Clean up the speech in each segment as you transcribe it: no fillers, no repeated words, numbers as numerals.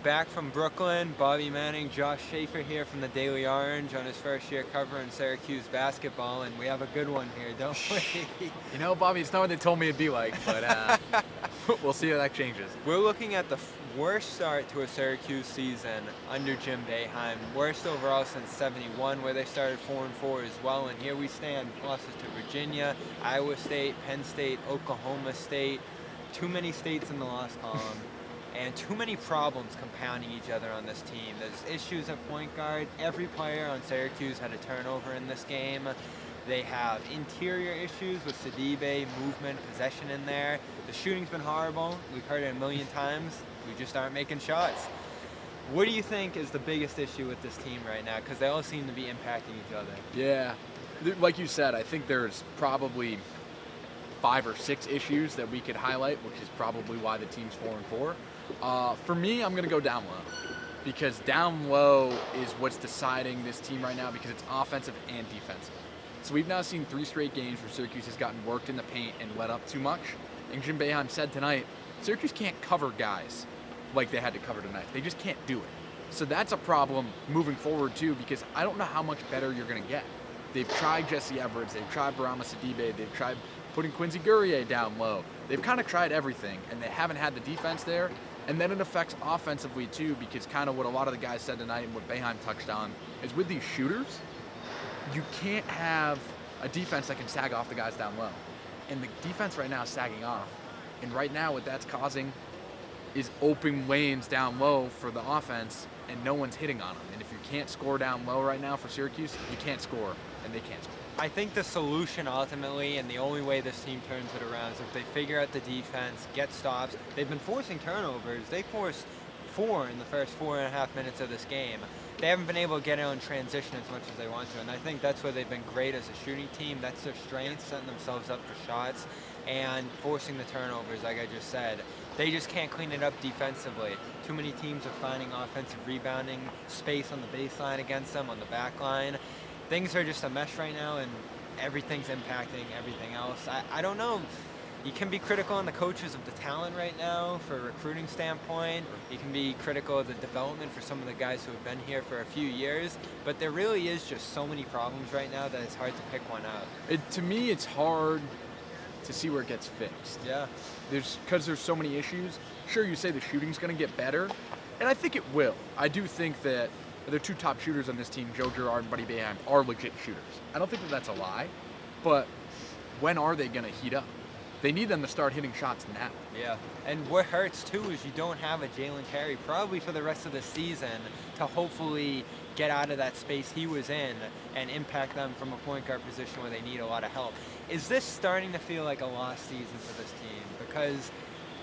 Back from Brooklyn, Bobby Manning, Josh Schafer here from the Daily Orange on his first year covering Syracuse basketball, and we have a good one here, don't we? Bobby, it's not what they told me it'd be like, but we'll see how that changes. We're looking at the worst start to a Syracuse season under Jim Boeheim, worst overall since '71, where they started 4-4 as well, and here we stand, losses to Virginia, Iowa State, Penn State, Oklahoma State, too many states in the loss column. And too many problems compounding each other on this team. There's issues at point guard. Every player on Syracuse had a turnover in this game. They have interior issues with Sidibe, movement, possession in there. The shooting's been horrible. We've heard it a million times. We just aren't making shots. What do you think is the biggest issue with this team right now? Because they all seem to be impacting each other. Yeah, like you said, I think there's probably 5 or 6 issues that we could highlight, which is probably why the team's 4-4. For me, I'm going to go down low, because down low is what's deciding this team right now, because it's offensive and defensive. So we've now seen 3 straight games where Syracuse has gotten worked in the paint and let up too much. And Jim Boeheim said tonight, Syracuse can't cover guys like they had to cover tonight. They just can't do it. So that's a problem moving forward too, because I don't know how much better you're going to get. They've tried Jesse Edwards, they've tried Barama Sidibe, they've tried putting Quincy Guerrier down low. They've kind of tried everything, and they haven't had the defense there. And then it affects offensively too, because kind of what a lot of the guys said tonight and what Boeheim touched on is with these shooters, you can't have a defense that can sag off the guys down low. And the defense right now is sagging off. And right now what that's causing is open lanes down low for the offense, and no one's hitting on them. And if you can't score down low right now for Syracuse, you can't score, and they can't score. I think the solution ultimately, and the only way this team turns it around, is if they figure out the defense, get stops. They've been forcing turnovers. They forced 4 in the first 4.5 minutes of this game. They haven't been able to get out in transition as much as they want to, and I think that's where they've been great as a shooting team. That's their strength, setting themselves up for shots and forcing the turnovers, like I just said. They just can't clean it up defensively. Too many teams are finding offensive rebounding space on the baseline against them, on the back line. Things are just a mess right now, and everything's impacting everything else. I don't know. You can be critical on the coaches of the talent right now for a recruiting standpoint. You can be critical of the development for some of the guys who have been here for a few years. But there really is just so many problems right now that it's hard to pick one out. To me, it's hard to see where it gets fixed. Yeah. Because there's so many issues. Sure, you say the shooting's going to get better, and I think it will. I do think that the 2 top shooters on this team, Joe Girard and Buddy Boeheim, are legit shooters. I don't think that that's a lie, but when are they going to heat up? They need them to start hitting shots now. Yeah, and what hurts too is you don't have a Jalen Carey probably for the rest of the season to hopefully get out of that space he was in and impact them from a point guard position where they need a lot of help. Is this starting to feel like a lost season for this team? Because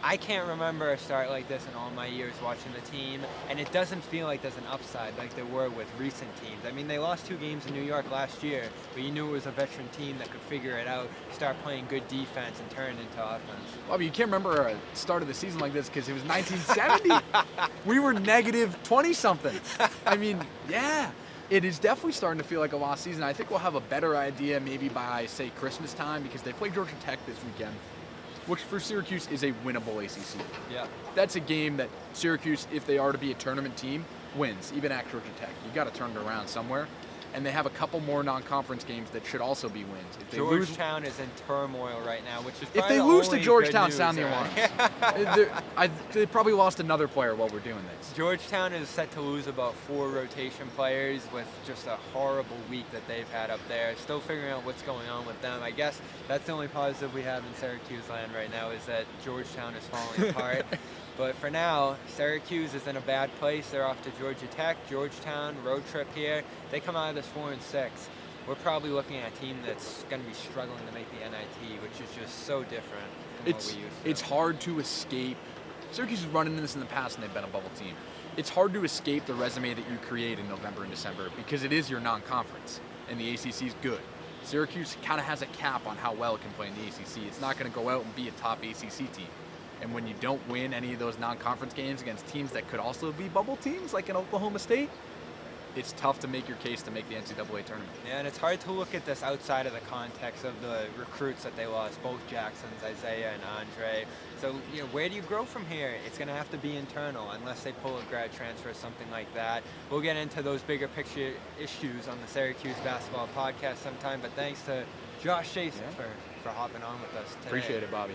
I can't remember a start like this in all my years watching the team, and it doesn't feel like there's an upside like there were with recent teams. I mean, they lost 2 games in New York last year, but you knew it was a veteran team that could figure it out, start playing good defense, and turn it into offense. Bobby, you can't remember a start of the season like this because it was 1970. We were negative 20-something. I mean, yeah. It is definitely starting to feel like a lost season. I think we'll have a better idea maybe by, say, Christmas time, because they play Georgia Tech this weekend, which for Syracuse is a winnable ACC. Yeah. That's a game that Syracuse, if they are to be a tournament team, wins, even at Georgia Tech. You got to turn it around somewhere. And they have a couple more non-conference games that should also be wins. If they Georgetown is in turmoil right now, which is if probably they the lose to only Georgetown, good news, sound the right? alarms. They probably lost another player while we're doing this. Georgetown is set to lose about 4 rotation players with just a horrible week that they've had up there. Still figuring out what's going on with them. I guess that's the only positive we have in Syracuse land right now is that Georgetown is falling apart. But for now, Syracuse is in a bad place. They're off to Georgia Tech, Georgetown, road trip here. They come out of this 4-6. We're probably looking at a team that's going to be struggling to make the NIT, which is just so different from what we used to. It's hard to escape. Syracuse has run into this in the past, and they've been a bubble team. It's hard to escape the resume that you create in November and December because it is your non-conference, and the ACC is good. Syracuse kind of has a cap on how well it can play in the ACC. It's not going to go out and be a top ACC team. And when you don't win any of those non-conference games against teams that could also be bubble teams, like in Oklahoma State, it's tough to make your case to make the NCAA tournament. Yeah, and it's hard to look at this outside of the context of the recruits that they lost, both Jacksons, Isaiah and Andre. So, where do you grow from here? It's going to have to be internal unless they pull a grad transfer or something like that. We'll get into those bigger picture issues on the Syracuse Basketball Podcast sometime, but thanks to Josh Schafer for hopping on with us today. Appreciate it, Bobby.